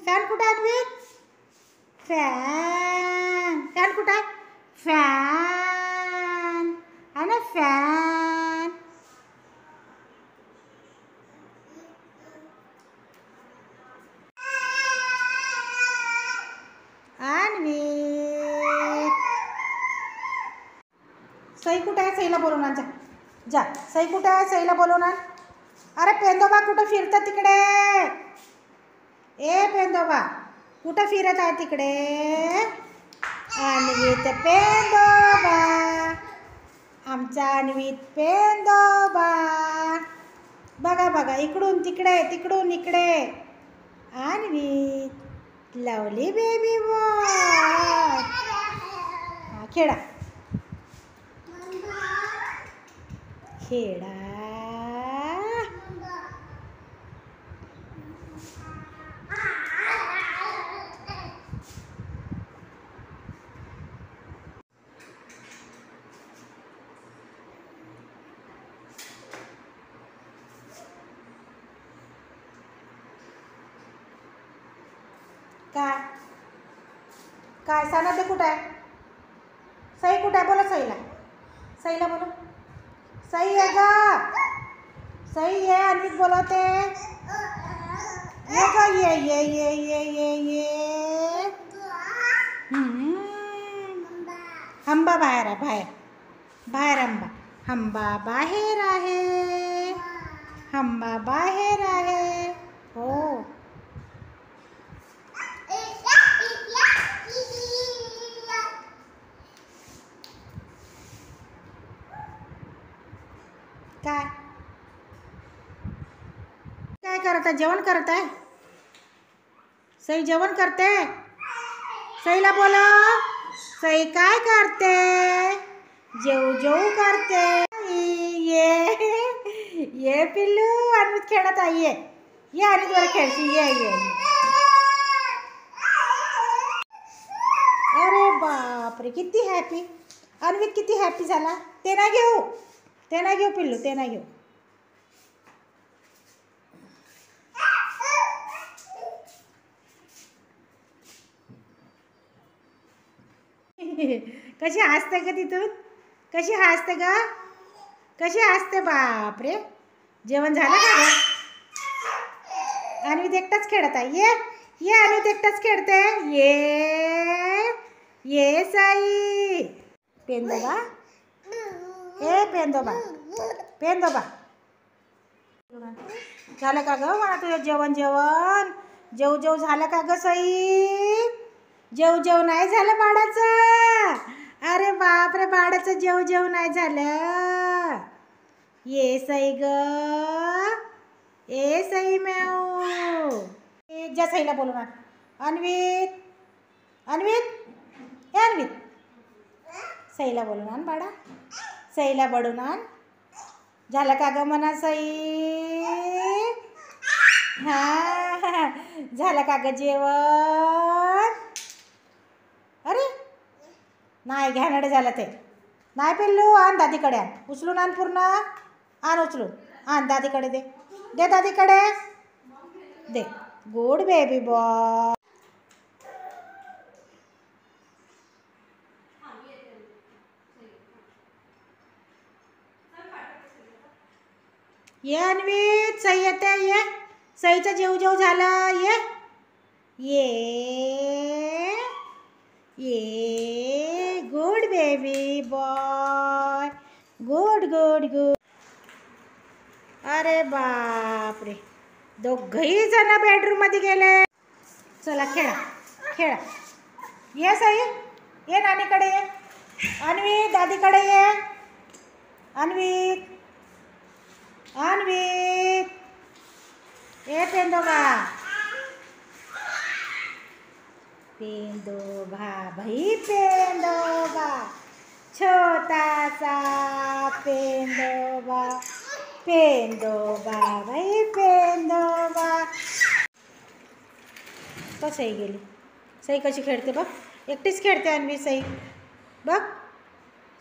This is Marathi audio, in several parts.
फॅन कुठे आहे अन्वित? फॅन कुठे आहे? फॅन आहे ना, फॅन. अन्वित सई कुठे आहे? सईला बोलवून आण. जा. सई कुठे आहे? सईला बोलवून आण. अरे पेंदोबा कुठं फिरतं तिकडे? ए पेंदोबा कुठं फिरत आहे तिकडे? अन्वित पेंदोबा, आमचा अन्वित पेंदोबा. बघा बघा, इकडून तिकडे तिकडून इकडे. अन्वित लवली बेबी बॉय. खेळा खेळा. काय काय सनदे कुठं आहे? सई कुठं आहे? बोला सईला. सईला बोला. सई आहे ग. सई ये. अन्वित बोलवते. ये ग ये ये ये ये ये ये. हंबा बाहेर आहे. बाहेर बाहेर हंबा. हंबा बाहेर आहे. हंबा बाहेर आहे. हो. काय काय करत आहे? जेवण करत आहे. सई जेवण करते. सईला बोला. सई काय करते? जेऊ जेऊ करते. ये ये पिल्लू. अन्वित खेळत आहे. ये ये अन्वित वर खेळती. ये ये. अरे बापरे, किती हॅपी. अन्वित किती हॅपी झाला. ते नाही घेऊ. ते नाही घेऊ पिल्लू. ते नाही घेऊ. कशी हसते ग तिथून? कशी हसते ग? कशी हसते. बापरे. जेवण झालं का ग? अन्वित एकटाच खेळत आहे. ये ये अन्वित एकटाच खेळते. ये ये साई. पेंदोबा. ए पेंदोबा. पेंदोबा झालं का ग? मला तुझं जेवण जेवण जेव जेव झालं का ग सई? जेव जेव नाही झालं बाळाचं. अरे बापरे, बाळाचं जेव जेव नाही झालं. ये सई ग. ए सई म्याऊ. जा सईला बोलू ना. अन्वित अन्वित ए अन्वित. सईला बोलून आण बाळा. सईला बडून आण. झालं का ग म्हणा सई? हा झालं का ग जेवण? अरे नाही, घ्यानडे झालं ते. नाही पिल्लू. आण दादीकडे. आण उचलून आण पूर्ण. आण उचलून. आण दादीकडे दे. दे दादीकडे दे. Good baby boy. ये अन्वित. सई येते. ये सईचं जेव जेव झालं. ये ये ये. Good baby boy. Good good good. अरे बापरे, दोघही जण बेडरूम मध्ये गेले. चला खेळा खेळा. ये सई. ये नानीकडे ये. अन्वित दादीकडे ये. अन्वित अन्वित. ए पेंदोबा. पेंदोबा भाई पेंदोबा. छोटा सा पेंदोबा. पेंदोबा भाई पेंदोबा. तो सई गेली. सई कशी खेळते बघ. एकटीच खेळते अन्वी सई. बघ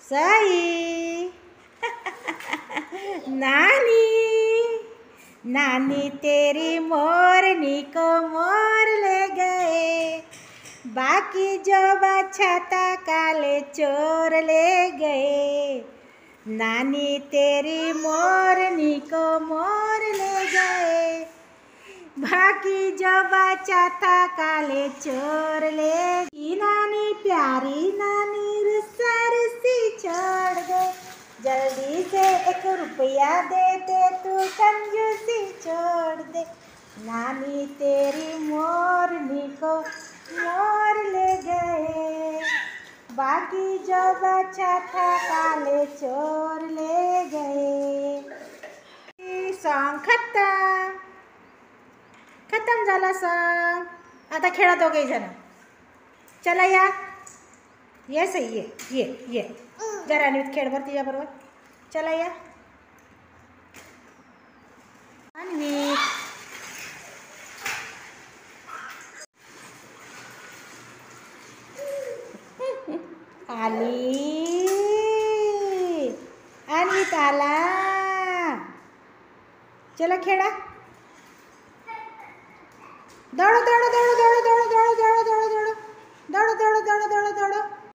सई. नानी नानी तेरी मोरनी को मोर ले बाकी जो बाछा था काले चोर ले गए, नानी तेरी मोरनी को मोर ले गए। बाकी जो बचा था काले चोर ले गई, नानी प्यारी नानी रुस्सा रुस्सी छोड़ दे, जल्दी से 1 रुपया दे दे, तू कंजूसी छोड़ दे, नानी तेरी मोरनी को मोर ले गए। बाकी जो बचा था काले चोर ले गए। सॉन्ग खत्म झाला सॉन्ग। आता खेळा दोघे जण, चला या, ये सही ये जरा अन्वित खेळ बर तिच्या बरोबर, चला या अन्वित। आली अन्वित आला, चला खेळा, दौड़ो दौड़ो दौड़ो